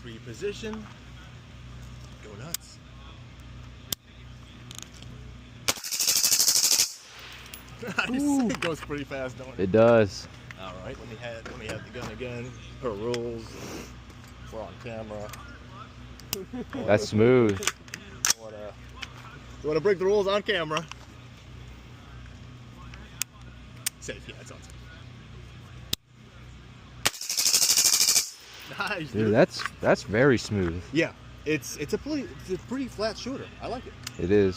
Reposition. Go nuts. Nice. It goes pretty fast, don't it? It does. All right, let me have the gun again. Per rules. We're on camera. That's smooth. You want to break the rules on camera? Safe, yeah, it's on safe. Nice, Dude, that's very smooth. Yeah, it's a pretty flat shooter. I like it. It is.